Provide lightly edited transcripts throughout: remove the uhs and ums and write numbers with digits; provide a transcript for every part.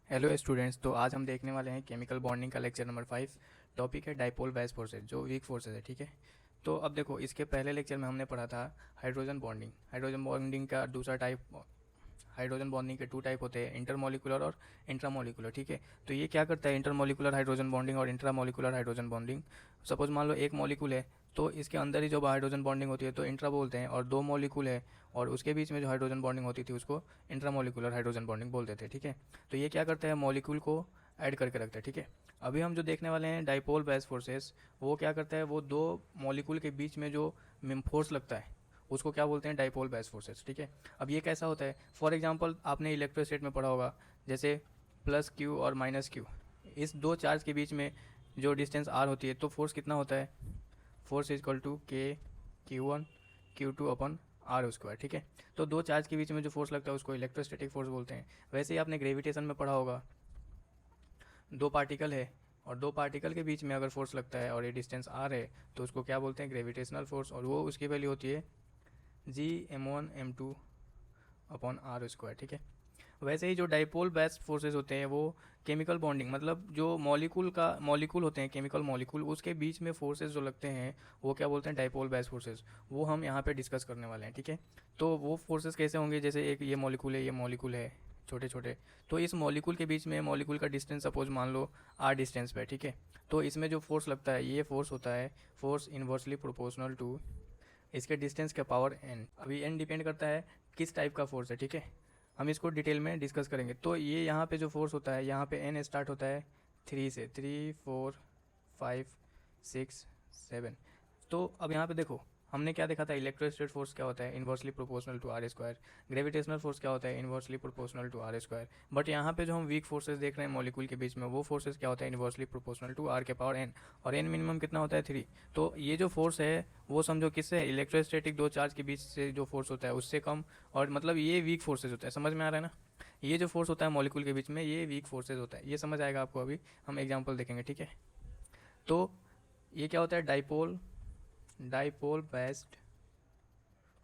Hello students. तो आज हम देखने वाले हैं केमिकल बॉन्डिंग का लेक्चर नंबर 5। टॉपिक है डाइपोल बेस फोर्सेज, जो वीक फोर्सेज है। ठीक है, तो अब देखो, इसके पहले लेक्चर में हमने पढ़ा था हाइड्रोजन बॉन्डिंग। हाइड्रोजन बॉन्डिंग का दूसरा टाइप, हाइड्रोजन बॉन्डिंग के 2 टाइप होते हैं, इंटरमोलिकुलर और इंट्रामोलिकुलर। ठीक है, तो ये क्या करता है, इंटरमोलिकुलर हाइड्रोजन बॉन्डिंग और इंट्रामोलिकुलर हाइड्रोजन बॉन्डिंग। सपोज मान लो एक मॉलिक्यूल है, तो इसके अंदर ही जो हाइड्रोजन बॉन्डिंग होती है तो इंट्रा बोलते हैं, और 2 मॉलिक्यूल है और उसके बीच में जो हाइड्रोजन बॉन्डिंग होती थी उसको इंट्रामोलिकुलर हाइड्रोजन बॉन्डिंग बोलते थे। ठीक है, तो ये क्या करता है, मॉलिक्यूल को ऐड करके रखता है। ठीक है, अभी हम जो देखने वाले हैं डाइपोल बेस फोर्सेस, वो क्या करता है, वो 2 मॉलिक्यूल के बीच में जो फोर्स लगता है उसको क्या बोलते हैं, डाइपोल बेस फोर्सेस। ठीक है, अब ये कैसा होता है, फॉर एग्जांपल आपने इलेक्ट्रोस्टेट में पढ़ा होगा, जैसे प्लस क्यू और माइनस क्यू, इस 2 चार्ज के बीच में जो डिस्टेंस आर होती है तो फोर्स कितना होता है, फोर्स इज इक्वल टू के Q1 Q2 upon are square. ठीक है, तो 2 चार्ज के बीच में जो फोर्स लगता है उसको इलेक्ट्रोस्टैटिक फोर्स बोलते हैं। वैसे ही आपने ग्रेविटेशन में पढ़ा होगा, 2 पार्टिकल है और 2 पार्टिकल के बीच में अगर फोर्स लगता है और ये डिस्टेंस आर है तो उसको क्या बोलते हैं, ग्रेविटेशनल फोर्स, और वो उसकी वैल्यू होती है G m1m2/r²। ठीक है, वैसे ही जो डाइपोल बेस्ड फोर्सेस होते हैं वो केमिकल बॉन्डिंग, मतलब जो मॉलिक्यूल होते हैं, केमिकल मॉलिक्यूल, उसके बीच में फोर्सेस जो लगते हैं वो क्या बोलते हैं, डाइपोल बेस्ड फोर्सेस। वो हम यहाँ पे डिस्कस करने वाले हैं। ठीक है, तो वो फोर्सेस कैसे होंगे, जैसे एक ये मॉलिक्यूल है, ये मॉलिक्यूल है छोटे छोटे, तो इस मॉलिक्यूल के बीच में, मॉलिक्यूल का डिस्टेंस सपोज मान लो आर डिस्टेंस पे। ठीक है, तो इसमें जो फोर्स लगता है ये फोर्स होता है फोर्स इन्वर्सली प्रोपोर्शनल टू इसके डिस्टेंस का पावर एन। अभी एन डिपेंड करता है किस टाइप का फोर्स है। ठीक है, हम इसको डिटेल में डिस्कस करेंगे। तो ये यहाँ पे जो फोर्स होता है, यहाँ पे एन स्टार्ट होता है 3 से, 3 4 5 6 7। तो अब यहाँ पे देखो, हमने क्या देखा था, इलेक्ट्रोस्टैटिक फोर्स क्या होता है, inversely proportional to r square. Gravitational force क्या होता है, inversely proportional to r square. But यहाँ पे जो हम वीक फोर्सेस देख रहे हैं मॉलिक्यूल के बीच में, वो फोर्सेस क्या होता है, इन्वर्सली प्रोपोर्शनल टू आर के पावर एन, और एन मिनिमम कितना होता है 3। तो ये जो फोर्स है वो समझो किससे, इलेक्ट्रोस्टैटिक 2 चार्ज के बीच से जो फोर्स होता है उससे कम, और मतलब ये वीक फोर्सेज होता है। समझ में आ रहा है ना, ये जो फोर्स होता है मॉलिक्यूल के बीच में ये वीक फोर्सेज होता है, ये समझ आएगा आपको, अभी हम एग्जाम्पल देखेंगे। ठीक है, तो ये क्या होता है, dipole dipole based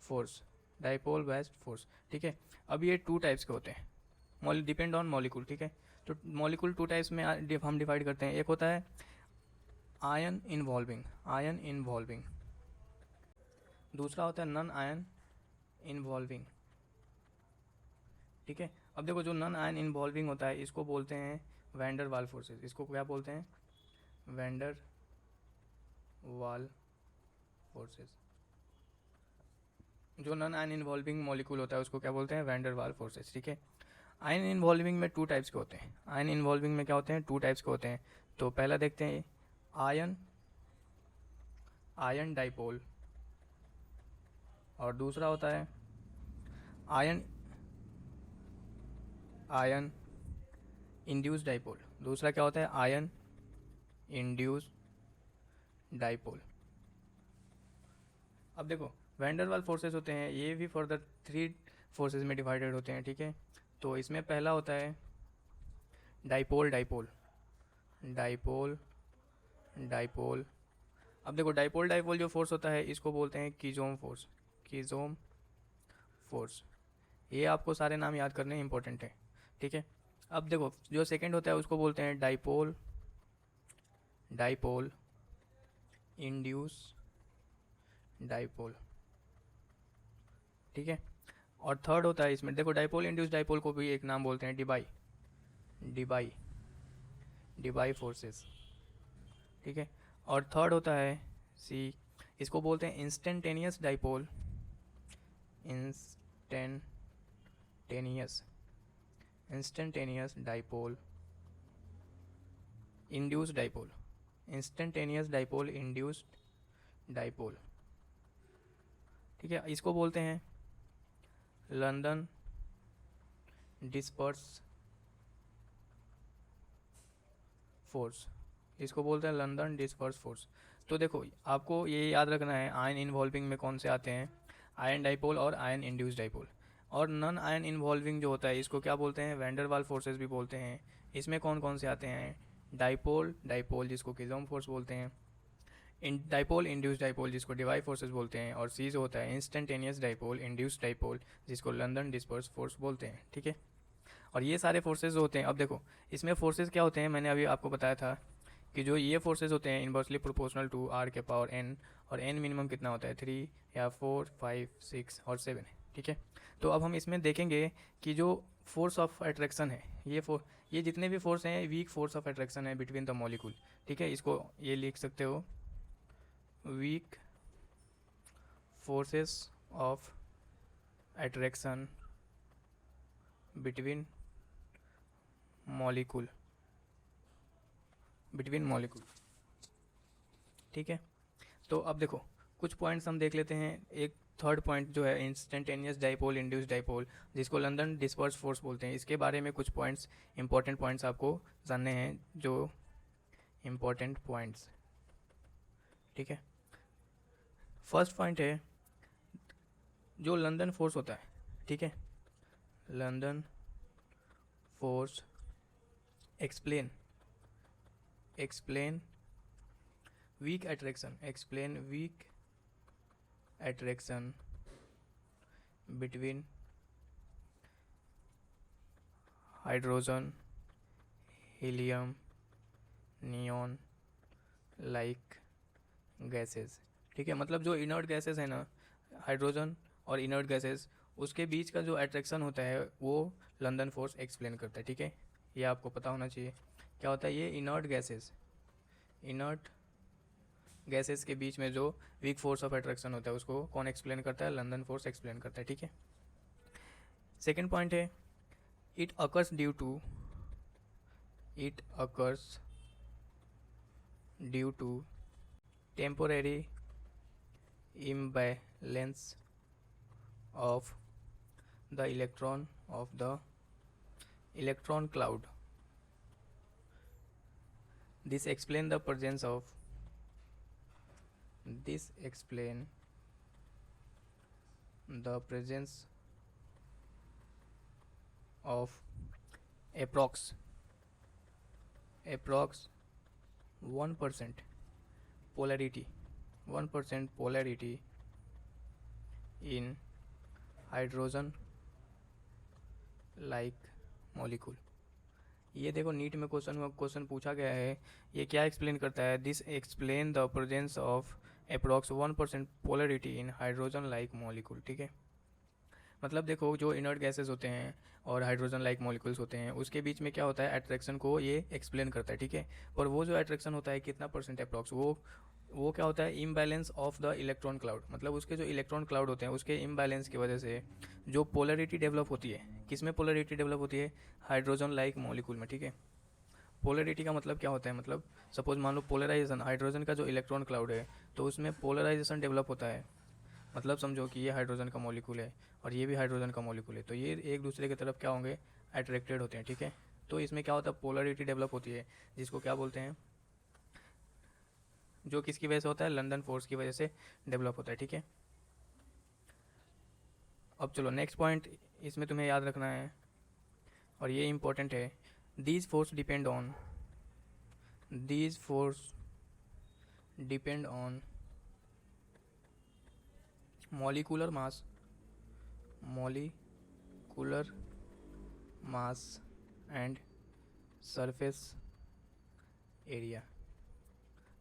force, dipole based force. ठीक है, अब ये 2 टाइप्स के होते हैं, डिपेंड ऑन मॉलिक्यूल। ठीक है, तो मॉलिक्यूल 2 टाइप्स में हम डिवाइड करते हैं। एक होता है आयन इन्वॉल्विंग, दूसरा होता है नॉन आयन इन्वॉल्विंग। ठीक है, अब देखो, जो नॉन आयन इन्वॉल्विंग होता है इसको बोलते हैं वैंडर वाल फोर्सेस। इसको क्या बोलते हैं, वैंडर वाल फोर्सेस। जो नॉन आयन इन्वॉल्विंग मॉलिक्यूल होता है उसको क्या बोलते हैं, वैंडर वाल फोर्सेस। ठीक है, आयन इन्वॉल्विंग में 2 टाइप्स के होते हैं। आयन इन्वॉल्विंग में क्या होते हैं, 2 टाइप्स के होते हैं। तो पहला देखते हैं, आयन आयन डाइपोल, और दूसरा होता है आयन आयन इंड्यूस डाइपोल। दूसरा क्या होता है, आयन इंड्यूस डाइपोल। अब देखो, वैंडरवाल फोर्सेस होते हैं, ये भी फर्दर 3 फोर्सेस में डिवाइडेड होते हैं। ठीक है, तो इसमें पहला होता है डाइपोल डाइपोल डाइपोल डाइपोल। अब देखो, डाइपोल डाइपोल जो फोर्स होता है इसको बोलते हैं कीजोम फोर्स, कीजोम फोर्स। ये आपको सारे नाम याद करने इंपॉर्टेंट है। ठीक है, अब देखो, जो सेकंड होता है उसको बोलते हैं डाइपोल डाइपोल इंड्यूस डाइपोल। ठीक है, और थर्ड होता है इसमें, देखो, डाइपोल इंड्यूस डाइपोल को भी एक नाम बोलते हैं डिबाई डिबाई डिबाई फोर्सेस। ठीक है, और थर्ड होता है सी, इसको बोलते हैं instantaneous dipole, instantaneous instantaneous dipole induce dipole, instantaneous dipole induced dipole. ठीक है, इसको बोलते हैं लंदन डिस्पर्स फोर्स, इसको बोलते हैं लंदन डिस्पर्स फोर्स। तो देखो, आपको ये याद रखना है आयन इन्वॉल्विंग में कौन से आते हैं, आयन डाइपोल और आयन इंड्यूस डाइपोल। और नॉन आयन इन्वॉल्विंग जो होता है इसको क्या बोलते हैं, वैंडरवाल फोर्सेस भी बोलते हैं। इसमें कौन कौन से आते हैं, डाइपोल डाइपोल जिसको किजोम फोर्स बोलते हैं, डाइपोल इंड्यूस डाइपोल जिसको डिवाई फोर्सेस बोलते हैं, और सी जो होता है इंस्टेंटेनियस डाइपोल इंड्यूस डाइपोल जिसको लंदन डिस्पर्स फोर्स बोलते हैं। ठीक है, और ये सारे फोर्सेज होते हैं, अब देखो इसमें फोर्सेज क्या होते हैं, मैंने अभी आपको बताया था कि जो ये फोर्सेज होते हैं इन्वर्सली प्रोपोर्शनल टू आर के पावर एन, और एन मिनिमम कितना होता है 3 या 4 5 6 और 7 है, ठीक है। तो अब हम इसमें देखेंगे कि जो फोर्स ऑफ अट्रैक्शन है, ये जितने भी फोर्स हैं वीक फोर्स ऑफ अट्रैक्शन है बिटवीन द मॉलिक्यूल, ठीक है। इसको ये लिख सकते हो weak forces of attraction between molecule, ठीक है। तो अब देखो कुछ पॉइंट्स हम देख लेते हैं। एक थर्ड पॉइंट जो है इंस्टेंटेनियस डाइपोल इंड्यूस्ड डाइपोल, जिसको लंदन डिस्पर्स फोर्स बोलते हैं। इसके बारे में कुछ पॉइंट्स, इंपॉर्टेंट पॉइंट्स आपको जानने हैं, जो इंपॉर्टेंट पॉइंट्स, ठीक है। फर्स्ट पॉइंट है जो लंदन फोर्स होता है, ठीक है। London force explain weak attraction between hydrogen helium neon like gases, ठीक है। मतलब जो इनर्ट गैसेस है ना, हाइड्रोजन और इनर्ट गैसेस, उसके बीच का जो अट्रैक्शन होता है वो लंदन फोर्स एक्सप्लेन करता है, ठीक है। ये आपको पता होना चाहिए क्या होता है। ये इनर्ट गैसेस के बीच में जो वीक फोर्स ऑफ अट्रैक्शन होता है उसको कौन एक्सप्लेन करता है, लंदन फोर्स एक्सप्लेन करता है, ठीक है। सेकेंड पॉइंट है it occurs due to temporary imbalance of the electron cloud. This explain the presence of approx 1% polarity in hydrogen like molecule. ये देखो नीट में क्वेश्चन पूछा गया है, ये क्या एक्सप्लेन करता है, this explain the presence of approx 1% polarity in hydrogen like molecule, ठीक है। मतलब देखो जो इनर्ट गैसेस होते हैं और हाइड्रोजन लाइक मॉलिक्यूल्स होते हैं उसके बीच में क्या होता है, अट्रैक्शन को ये एक्सप्लेन करता है, ठीक है। और वो जो अट्रैक्शन होता है कितना परसेंट अप्रॉक्स, वो क्या होता है, imbalance of the electron cloud. मतलब उसके जो इलेक्ट्रॉन क्लाउड होते हैं उसके इम्बैलेंस की वजह से जो पोलरिटी डेवलप होती है, किसमें पोलरिटी डेवलप होती है, हाइड्रोजन लाइक मॉलिक्यूल में, ठीक है। पोलरिटी का मतलब क्या होता है, मतलब सपोज मान लो पोलराइजेशन, हाइड्रोजन का जो इलेक्ट्रॉन क्लाउड है तो उसमें पोलराइजेशन डेवलप होता है। मतलब समझो कि ये हाइड्रोजन का मॉलिक्यूल है और ये भी हाइड्रोजन का मॉलिक्यूल है, तो ये एक दूसरे की तरफ क्या होंगे, अट्रैक्टेड होते हैं, ठीक है। तो इसमें क्या होता है, पोलरिटी डेवलप होती है, जिसको क्या बोलते हैं, जो किसकी वजह से होता है, लंदन फोर्स की वजह से डेवलप होता है, ठीक है। अब चलो नेक्स्ट पॉइंट इसमें तुम्हें याद रखना है और ये इंपॉर्टेंट है, these force depend on molecular mass and surface area,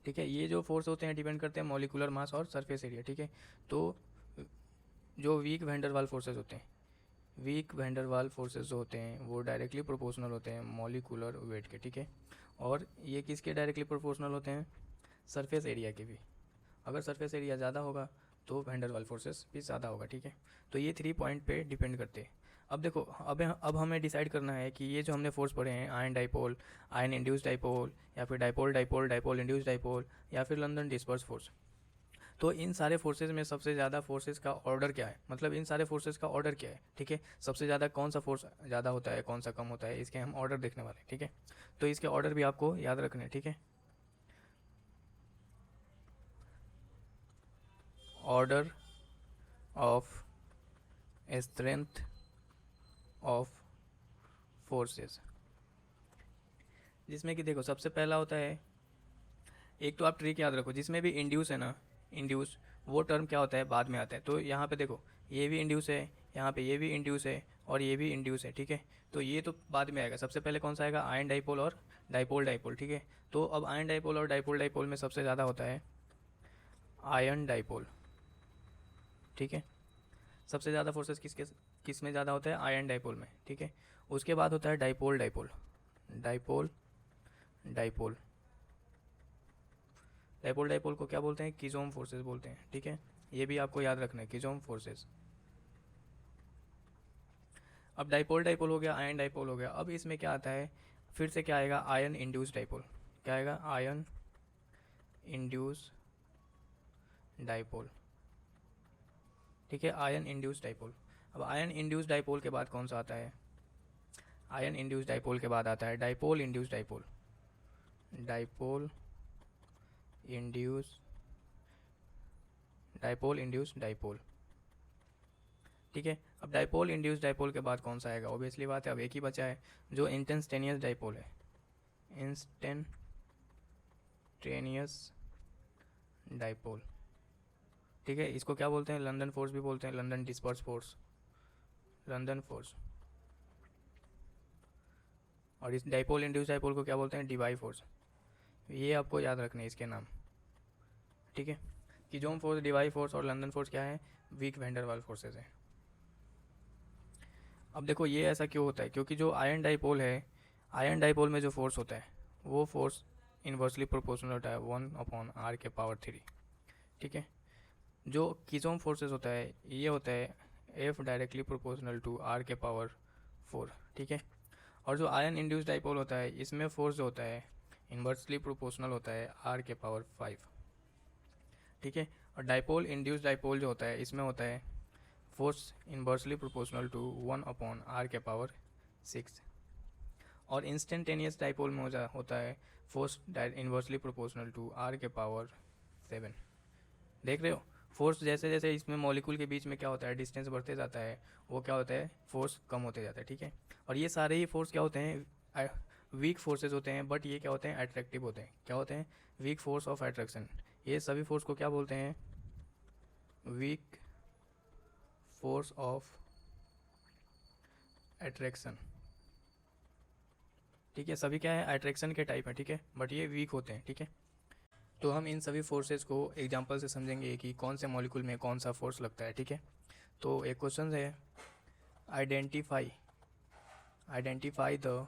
ठीक है। ये जो फोर्स होते हैं डिपेंड करते हैं मॉलिकुलर मास और सरफेस एरिया, ठीक है। तो जो वीक वैंडरवाल फोर्सेस होते हैं, जो होते हैं वो डायरेक्टली प्रोपोर्शनल होते हैं मॉलिकुलर वेट के, ठीक है। और ये किसके डायरेक्टली प्रोपोर्शनल होते हैं, सरफेस एरिया के भी। अगर सरफेस एरिया ज़्यादा होगा तो वैंडरवाल फोर्सेस भी ज़्यादा होगा, ठीक है। तो ये 3 पॉइंट पे डिपेंड करते हैं। अब देखो अब हमें डिसाइड करना है कि ये जो हमने फोर्स पढ़े हैं, ion dipole, ion induced dipole, या फिर डाइपोल इंड्यूस्ड डाइपोल, या फिर लंदन डिस्पर्स फोर्स, तो इन सारे फोर्सेज में सबसे ज़्यादा फोर्सेज का ऑर्डर क्या है, मतलब इन सारे फोर्सेज का ऑर्डर क्या है, ठीक है। सबसे ज़्यादा कौन सा फोर्स ज़्यादा होता है, कौन सा कम होता है, इसके हम ऑर्डर देखने वाले हैं, ठीक है। तो इसके ऑर्डर भी आपको याद रखने हैं, ठीक है। Order of strength of forces, जिसमें कि देखो सबसे पहला होता है, एक तो आप ट्रिक याद रखो, जिसमें भी इंड्यूस है ना, वो टर्म क्या होता है, बाद में आता है। तो यहाँ पे देखो ये भी इंड्यूस है, यहाँ पे ये भी इंड्यूस है, और ये भी इंड्यूस है, ठीक है। तो ये तो बाद में आएगा, सबसे पहले कौन सा आएगा, आयन डाइपोल और डाइपोल डाइपोल, ठीक है। तो अब आयन डाइपोल और डाइपोल डाइपोल में सबसे ज़्यादा होता है आयन डाइपोल, ठीक है। सबसे ज़्यादा फोर्सेस किस में ज़्यादा होता है, आयन डाइपोल में, ठीक है। उसके बाद होता है dipole dipole, dipole dipole. Dipole dipole को क्या बोलते हैं, किजोम फोर्सेस बोलते हैं, ठीक है। ये भी आपको याद रखना है, किजोम फोर्सेस। अब डाइपोल डाइपोल हो गया, आयन डाइपोल हो गया। अब इसमें क्या आता है, फिर से क्या आएगा, आयन इंड्यूस डाइपोल। क्या आएगा, आयन इंड्यूस डाइपोल, ठीक है, आयन इंड्यूस डाइपोल। अब आयन इंड्यूस डाइपोल के बाद कौन सा आता है, आयन इंड्यूस डाइपोल के बाद आता है dipole induce dipole, dipole induce dipole induce dipole, ठीक है। अब डाइपोल इंड्यूस डाइपोल के बाद कौन सा आएगा, ऑब्वियसली बात है, अब एक ही बचा है जो इंस्टेंटेनियस डाइपोल है, इंस्टेंटेनियस डाइपोल, ठीक है। इसको क्या बोलते हैं, लंदन फोर्स भी बोलते हैं, London disperse force, London force. और इस डाइपोल इंड्यूस डाइपोल को क्या बोलते हैं, डिवाई फोर्स। ये आपको याद रखने इसके नाम, ठीक है। किजोम फोर्स, डिवाई फोर्स और लंदन फोर्स क्या है, वीक वैंडरवाल फोर्सेस है। अब देखो ये ऐसा क्यों होता है, क्योंकि जो आयन डाइपोल है, आयन डाइपोल में जो फोर्स होता है वो फोर्स इन्वर्सली प्रोपोर्शनल होता है 1/r⁴, ठीक है। जो किजोम फोर्सेस होता है ये होता है F directly proportional to r⁴, ठीक है। और जो आयन इंड्यूस डाइपोल होता है इसमें फोर्स जो होता है इन्वर्सली प्रोपोर्शनल होता है r⁵, ठीक है। और डाइपोल इंड्यूस डाइपोल जो होता है इसमें होता है force inversely proportional to 1/r⁶। और इंस्टेंटेनियस डाइपोल में होता है force inversely proportional to r⁷। देख रहे हो, फोर्स जैसे जैसे इसमें मॉलिक्यूल के बीच में क्या होता है, डिस्टेंस बढ़ते जाता है, वो क्या होता है, फोर्स कम होते जाता है, ठीक है। और ये सारे ही फोर्स क्या होते हैं, वीक फोर्सेज होते हैं, बट ये क्या होते हैं, अट्रैक्टिव होते हैं। क्या होते हैं, वीक फोर्स ऑफ अट्रैक्शन। ये सभी फोर्स को क्या बोलते हैं, वीक फोर्स ऑफ अट्रैक्शन, ठीक है। सभी क्या है, अट्रैक्शन के टाइप है, ठीक है, बट ये वीक होते हैं, ठीक है। तो हम इन सभी फोर्सेस को एग्जांपल से समझेंगे कि कौन से मॉलिक्यूल में कौन सा फोर्स लगता है, ठीक है। तो एक क्वेश्चन है, identify identify the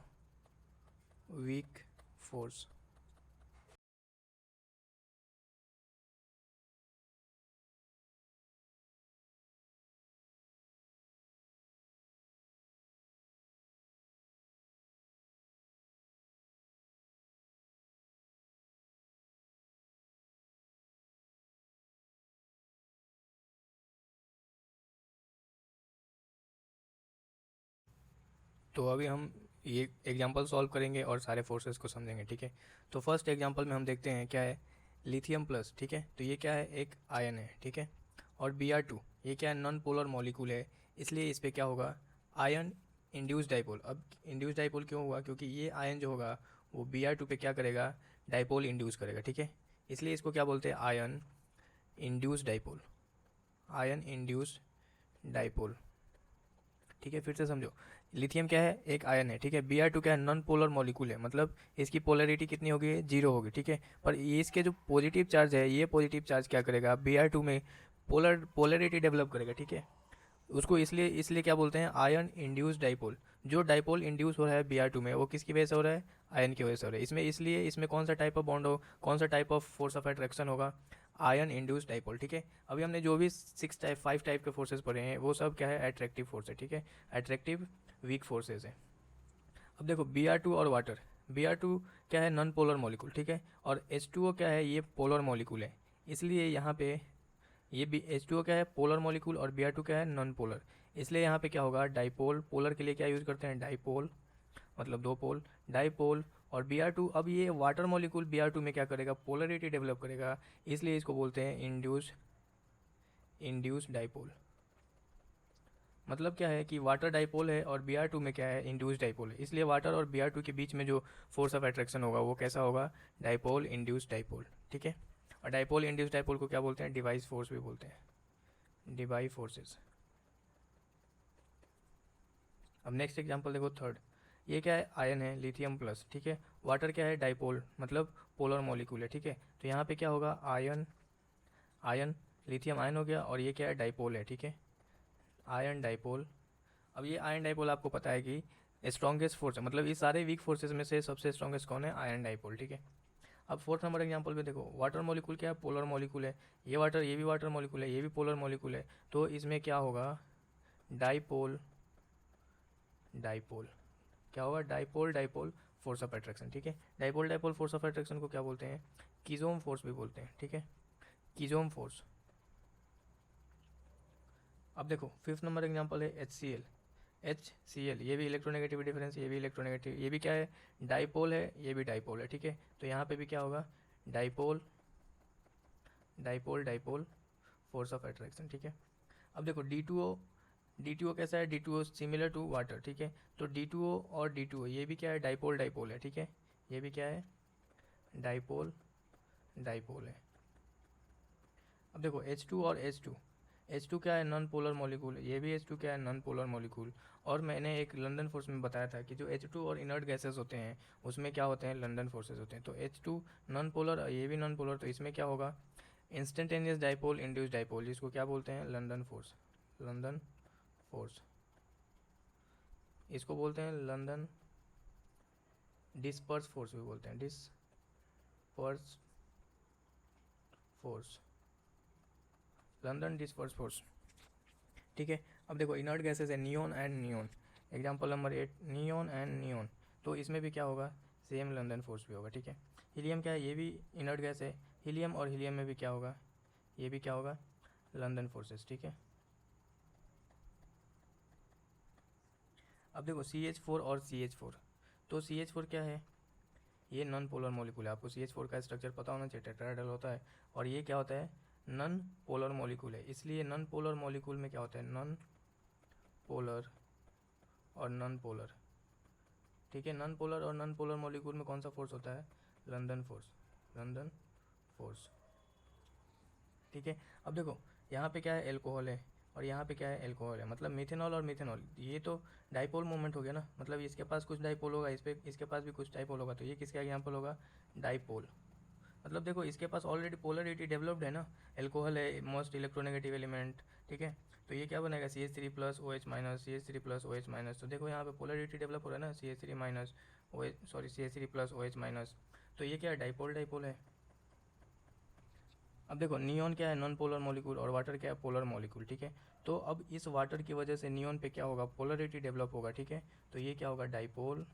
weak force. तो अभी हम ये एग्जांपल सॉल्व करेंगे और सारे फोर्सेस को समझेंगे, ठीक है। तो फर्स्ट एग्जांपल में हम देखते हैं क्या है, लिथियम प्लस, ठीक है। तो ये क्या है, एक आयन है, ठीक है। और Br2 ये क्या है, नॉन पोलर मॉलिक्यूल है, इसलिए इस पर क्या होगा, आयन इंड्यूस डाइपोल। अब इंड्यूस डाइपोल क्यों हुआ, क्योंकि ये आयन जो होगा वो Br2 पे क्या करेगा, डाइपोल इंड्यूस करेगा, ठीक है। इसलिए इसको क्या बोलते हैं, ion induce dipole, ion induce dipole, ठीक है। फिर से समझो, लिथियम क्या है, एक आयन है, ठीक है। Br2 क्या है, नॉन पोलर मॉलिक्यूल है, मतलब इसकी पोलरिटी कितनी होगी, 0 होगी, ठीक है। पर ये इसके जो पॉजिटिव चार्ज है, ये पॉजिटिव चार्ज क्या करेगा, Br2 में पोलरिटी डेवलप करेगा, ठीक है। उसको इसलिए इसलिए क्या बोलते हैं, आयन इंड्यूस डाइपोल। जो डाइपोल इंड्यूस हो रहा है Br2 में, वो किसकी वजह से हो रहा है, आयन की वजह से हो रहा है। इसमें इसलिए इसमें कौन सा टाइप ऑफ बॉन्ड हो, कौन सा type of force of attraction होगा, आयन इंड्यूस डाइपोल, ठीक है। अभी हमने जो भी 5 टाइप के फोर्सेस पढ़े हैं वो सब क्या है, अट्रैक्टिव फोर्स है, ठीक है, अट्रैक्टिव वीक फोर्सेस है। अब देखो Br2 और वाटर, Br2 क्या है, नॉन पोलर मॉलिक्यूल, ठीक है। और H2O क्या है, ये पोलर मॉलिक्यूल है, इसलिए यहाँ पे ये भी H2O क्या है, पोलर मॉलिक्यूल, और Br2 क्या है, नॉन पोलर, इसलिए यहाँ पे क्या होगा, डाइपोल। पोलर के लिए क्या यूज़ करते हैं, डाइपोल, मतलब दो पोल, डाइपोल। और Br2, अब ये वाटर मॉलिक्यूल Br2 में क्या करेगा, पोलरिटी डेवलप करेगा, इसलिए इसको बोलते हैं इंड्यूस डाइपोल। मतलब क्या है कि वाटर डाइपोल है और Br2 में क्या है, इंड्यूस डाइपोल है, इसलिए वाटर और Br2 के बीच में जो फोर्स ऑफ अट्रैक्शन होगा वो कैसा होगा, डाइपोल इंड्यूस डाइपोल, ठीक है। और डाइपोल इंड्यूस डाइपोल को क्या बोलते हैं, डिवाइस फोर्स भी बोलते हैं, डिवाई फोर्सेस। अब नेक्स्ट एग्जांपल देखो थर्ड, ये क्या है, आयन है लिथियम प्लस, ठीक है। वाटर क्या है, डाइपोल, मतलब पोलर मॉलिक्यूल है, ठीक है। तो यहाँ पे क्या होगा, आयन, आयन लिथियम आयन हो गया, और ये क्या है, डाइपोल है, ठीक है, आयन डाइपोल। अब ये आयन डाइपोल आपको पता है कि स्ट्रॉन्गेस्ट फोर्स है, मतलब ये सारे वीक फोर्सेस में से सबसे स्ट्रॉन्गेस्ट कौन है, आयन डाइपोल, ठीक है। अब फोर्थ नंबर एग्जांपल में देखो, वाटर मॉलिक्यूल क्या है, पोलर मॉलिक्यूल है, ये वाटर, ये भी वाटर मॉलिक्यूल है, ये भी पोलर मॉलिक्यूल है, तो इसमें क्या होगा, डाइपोल, डाइपोल क्या होगा, dipole, dipole force of attraction, ठीक है। Dipole dipole force of attraction को क्या बोलते हैं, कीजोम फोर्स भी बोलते हैं, ठीक है, कीजोम फोर्स। अब देखो फिफ्थ नंबर एग्जांपल है H C L, H C L, ये भी इलेक्ट्रोनेगेटिव डिफरेंस, ये भी इलेक्ट्रोनेगेटिव, ये भी क्या है, डाइपोल है, ये भी डाइपोल है, ठीक है। तो यहाँ पे भी क्या होगा, dipole, dipole, dipole force of attraction, ठीक है। अब देखो D two O, D two O कैसा है, D two O similar to water, ठीक है। तो डी टू ओ और डी टू ओ ये भी क्या है, डाइपोल डाइपोल है, ठीक है, ये भी क्या है, डाइपोल डाइपोल है। अब देखो एच टू और एच टू, एच टू क्या है, नॉन पोलर मॉलिक्यूल, ये भी एच टू क्या है, नॉन पोलर मॉलिक्यूल। और मैंने एक लंदन फोर्स में बताया था कि जो एच टू और इनर्ट गैसेस होते हैं उसमें क्या होते हैं, लंदन फोर्सेस होते हैं। तो एच टू नॉन पोलर, ये भी नॉन पोलर, तो इसमें क्या होगा, इंस्टेंटेनियस डाइपोल इंड्यूस डाइपोल, जिसको क्या बोलते हैं, लंदन फोर्स, लंदन फोर्स, इसको बोलते हैं लंदन डिस्पर्स फोर्स भी बोलते हैं, disperse force, London disperse force, ठीक है। अब देखो इनर्ट गैसेस है neon and neon, example number 8 neon and neon, तो इसमें भी क्या होगा, सेम लंदन फोर्स भी होगा, ठीक है। हीलियम क्या है, ये भी इनर्ट गैस है, हीलियम और हीलियम में भी क्या होगा, ये भी क्या होगा, लंदन फोर्सेस, ठीक है। अब देखो CH4 और CH4, तो CH4 क्या है, ये नॉन पोलर मॉलिक्यूल है, आपको CH4 का स्ट्रक्चर पता होना चाहिए, टेट्राहेड्रल होता है, और ये क्या होता है, नॉन पोलर मॉलिक्यूल है, इसलिए नॉन पोलर मॉलिक्यूल में क्या होता है, नॉन पोलर और नॉन पोलर, ठीक है। नॉन पोलर और नॉन पोलर मॉलिक्यूल में कौन सा फोर्स होता है, लंदन फोर्स, लंदन फोर्स, ठीक है। अब देखो यहाँ पे क्या है, एल्कोहल है, और यहाँ पे क्या है, एल्कोहल है, मतलब मिथेनॉल और मिथेनॉल, ये तो डाइपोल मोमेंट हो गया ना, मतलब इसके पास कुछ डाइपोल होगा, इस पे इसके पास भी कुछ डाइपोल होगा, तो ये किसका एग्जाम्पल होगा, डाइपोल। मतलब देखो इसके पास ऑलरेडी पोलरिटी डेवलप्ड है ना, एल्कोहल है मोस्ट इलेक्ट्रोनेगेटिव एलिमेंट, ठीक है। तो ये क्या बनेगा, CH3 plus OH minus, CH3 plus OH minus, तो देखो यहाँ पे पोलरिटी डेवलप हो रहा है ना, CH3 minus OH, sorry CH3 plus OH minus, तो ये क्या है, डाइपोल डाइपोल है। अब देखो नियॉन क्या है, नॉन पोलर मॉलिक्यूल, और वाटर क्या है, पोलर मॉलिक्यूल, ठीक है। तो अब इस वाटर की वजह से नियॉन पे क्या होगा, पोलरिटी डेवलप होगा, ठीक है। तो ये क्या होगा, डाइपोल,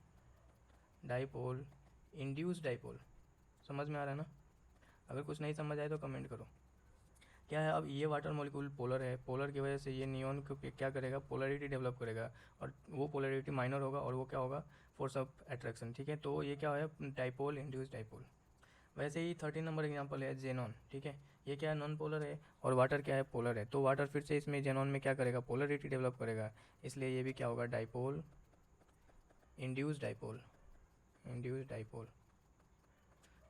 डाइपोल इंड्यूस डाइपोल, समझ में आ रहा है ना। अगर कुछ नहीं समझ आए तो कमेंट करो। क्या है, अब ये वाटर मॉलिक्यूल पोलर है, पोलर की वजह से ये नियॉन को क्या करेगा, पोलरिटी डेवलप करेगा, और वो पोलरिटी माइनर होगा, और वो क्या होगा, फोर्स ऑफ अट्रैक्शन, ठीक है। तो ये क्या है, डाइपोल इंड्यूस डाइपोल। वैसे ही 13 नंबर एग्जांपल है जेनॉन, ठीक है। ये क्या है, नॉन पोलर है, और वाटर क्या है, पोलर है, तो वाटर फिर से इसमें जेनॉन में क्या करेगा, पोलरिटी डेवलप करेगा, इसलिए ये भी क्या होगा, dipole induce dipole, induce dipole,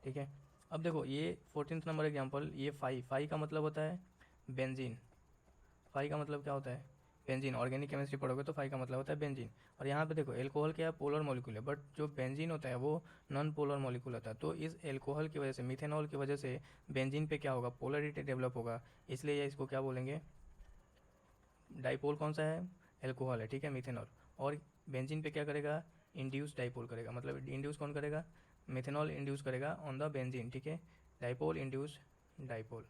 ठीक है। अब देखो ये 14th नंबर एग्जांपल, ये फाई का मतलब होता है बेंजीन, फाई का मतलब क्या होता है, बेंजीन, ऑर्गेनिक केमिस्ट्री पढ़ोगे तो फाई का मतलब होता है बेंजीन। और यहाँ पे देखो एल्कोहल क्या है, पोलर मॉलिक्यूल है, बट जो बेंजीन होता है वो नॉन पोलर मॉलिक्यूल होता है, तो इस एल्कोहल की वजह से, मिथेनॉल की वजह से बेंजीन पे क्या होगा, पोलरिटी डेवलप होगा, इसलिए ये इसको क्या बोलेंगे, डाइपोल कौन सा है, एल्कोहल है, ठीक है, मिथेनॉल। और बेंजीन पे क्या करेगा, इंड्यूस डाइपोल करेगा, मतलब इंड्यूस कौन करेगा, मिथेनॉल इंड्यूस करेगा ऑन द बेंजीन, ठीक है, डाइपोल इंड्यूस डाइपोल।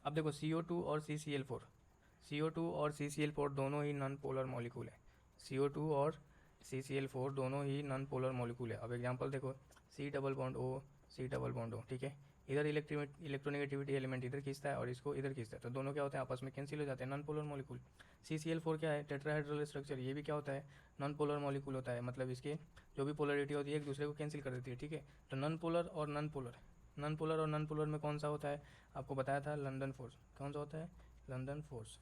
अब देखो CO2 और CCl4, CO2 और CCl4 दोनों ही नॉन पोलर मॉलिक्यूल है, CO2 और CCl4 दोनों ही नॉन पोलर मॉलिक्यूल है। अब एग्जांपल देखो C double bond O, C double bond O, ठीक है। इधर इलेक्ट्रोनेगेटिविटी एलिमेंट इधर खींचता है और इसको इधर खींचता है, तो दोनों क्या होते हैं, आपस में कैंसिल हो जाते हैं, नॉन पोलर मॉलिक्यूल। CCl4 क्या है, टेट्राहेड्रल स्ट्रक्चर, ये भी क्या होता है, नॉन पोलर मॉलिक्यूल होता है, मतलब इसके जो भी पोलरिटी होती है एक दूसरे को कैंसिल कर देती है, ठीक है। तो नॉन पोलर और नॉन पोलर, नॉन पोलर और नॉन पोलर में कौन सा होता है, आपको बताया था, लंदन फोर्स, कौन सा होता है, लंदन फोर्स,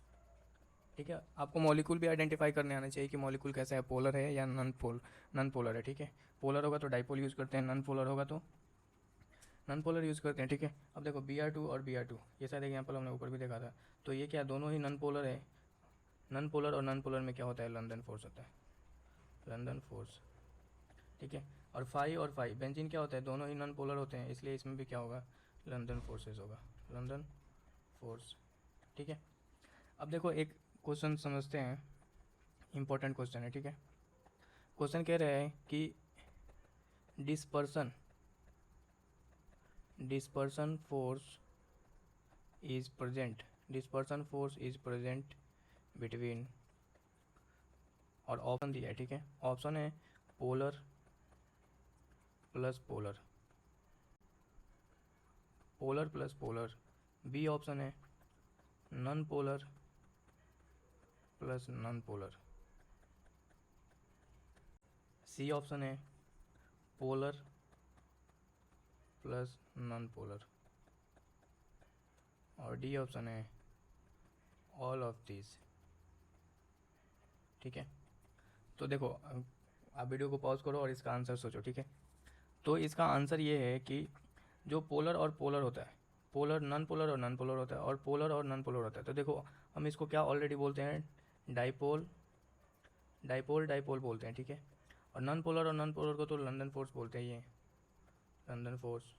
ठीक है। आपको मॉलिक्यूल भी आइडेंटिफाई करने आना चाहिए कि मॉलिक्यूल कैसा है, पोलर है या नॉन पोलर है, ठीक है। पोलर होगा तो डाइपोल यूज़ करते हैं, नॉन पोलर होगा तो नॉन पोलर यूज़ करते हैं, ठीक है। अब देखो Br2 और Br2, ये शायद एग्जांपल हमने ऊपर भी देखा था, तो ये क्या, दोनों ही नॉन पोलर है, नॉन पोलर और नॉन पोलर में क्या होता है, लंदन फोर्स होता है, लंदन फोर्स, ठीक है। और फाई और फाई बेंजीन क्या होता है, दोनों ही नॉन पोलर होते हैं, इसलिए इसमें भी क्या होगा, लंदन फोर्सेस होगा, लंदन फोर्स, ठीक है। अब देखो एक क्वेश्चन समझते हैं, इंपॉर्टेंट क्वेश्चन है, ठीक है। क्वेश्चन कह रहा है कि dispersion force is present between, और ऑप्शन दिया है, ठीक है। ऑप्शन है polar plus polar, polar plus polar, B option है non polar plus non polar, C option है पोलर प्लस नॉन पोलर, और डी ऑप्शन है ऑल ऑफ दिस, ठीक है। तो देखो आप वीडियो को पॉज करो और इसका आंसर सोचो, ठीक है। तो इसका आंसर ये है कि जो पोलर और पोलर होता है, पोलर नॉन पोलर और नॉन पोलर होता है, और पोलर और नॉन पोलर होता है, तो देखो हम इसको क्या ऑलरेडी बोलते हैं, डाइपोल डाइपोल बोलते हैं, ठीक है। और नॉन पोलर को तो लंदन फोर्स बोलते हैं, ये लंदन फोर्स।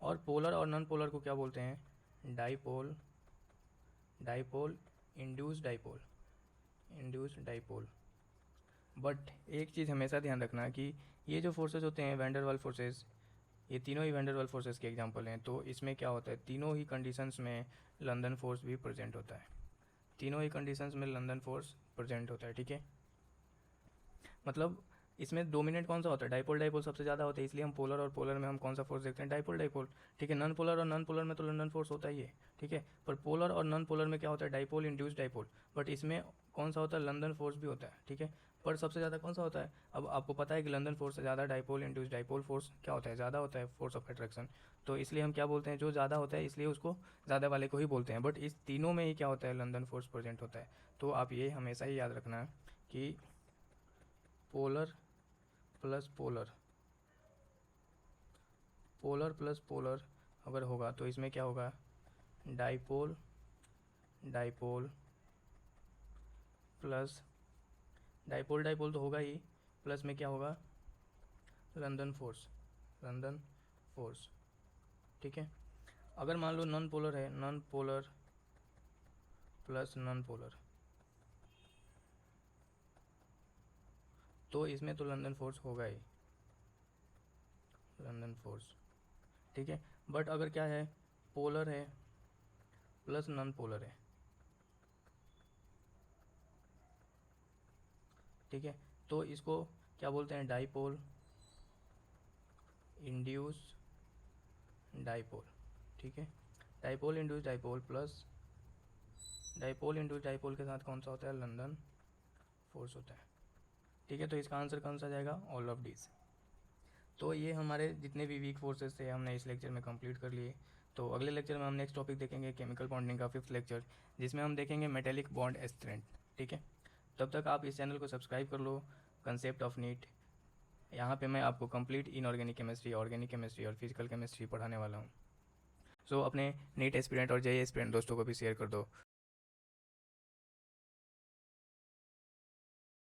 और पोलर और नॉन पोलर को क्या बोलते हैं, डाइपोल इंड्यूस डाइपोल। बट एक चीज़ हमेशा ध्यान रखना कि ये जो फोर्सेस होते हैं वैन डर वाल फोर्सेस, ये तीनों ही वैन डर वाल फोर्सेस के एग्जांपल हैं। तो इसमें क्या होता है, तीनों ही कंडीशंस में लंदन फोर्स भी प्रेजेंट होता है, तीनों ही कंडीशंस में लंदन फोर्स प्रेजेंट होता है, ठीक है। मतलब इसमें डोमिनेंट कौन सा होता है, डाइपोल सबसे ज़्यादा होता है, इसलिए हम पोलर और पोलर में हम कौन सा फोर्स देखते हैं, डाइपोल, ठीक है। नॉन पोलर और नॉन पोलर में तो लंदन फोर्स होता ही है, ठीक है। पर पोलर और नॉन पोलर में क्या होता है, डाइपोल इंड्यूस डाइपोल, बट इसमें कौन सा होता है, लंदन फोर्स भी होता है, ठीक है। पर सबसे ज़्यादा कौन सा होता है, अब आपको पता है कि लंदन फोर्स से ज़्यादा डाइपोल इंड्यूस डाइपोल फोर्स क्या होता है, ज़्यादा होता है, फोर्स ऑफ अट्रैक्शन। तो इसलिए हम क्या बोलते हैं, जो ज़्यादा होता है इसलिए उसको ज़्यादा वाले को ही बोलते हैं। बट इस तीनों में ही क्या होता है, लंदन फोर्स प्रेजेंट होता है। तो आप ये हमेशा ही याद रखना कि पोलर प्लस पोलर अगर होगा तो इसमें क्या होगा, डाइपोल प्लस डाइपोल तो होगा ही, प्लस में क्या होगा, लंदन फोर्स, ठीक है। अगर मान लो नॉन पोलर है, non polar plus non polar, तो इसमें तो लंदन फोर्स होगा ही, लंदन फोर्स, ठीक है। बट अगर क्या है, पोलर है प्लस नॉन पोलर है, ठीक है, तो इसको क्या बोलते हैं, डाइपोल इंड्यूस डाइपोल, ठीक है। Dipole induce dipole plus dipole induce dipole के साथ कौन सा होता है, लंदन फोर्स होता है, ठीक है। तो इसका आंसर कौन सा जाएगा, ऑल ऑफ दिस। तो ये हमारे जितने भी वीक फोर्सेस थे हमने इस लेक्चर में कंप्लीट कर लिए। तो अगले लेक्चर में हम नेक्स्ट टॉपिक देखेंगे केमिकल बॉन्डिंग का 5th लेक्चर, जिसमें हम देखेंगे मेटेलिक बॉन्ड स्ट्रेंथ, ठीक है। तब तक आप इस चैनल को सब्सक्राइब कर लो, कंसेप्ट ऑफ नीट। यहाँ पे मैं आपको complete inorganic chemistry, organic chemistry और फिजिकल केमिस्ट्री पढ़ाने वाला हूँ। सो अपने नीट एस्पिरेंट और जेईई एस्पिरेंट दोस्तों को भी शेयर कर दो।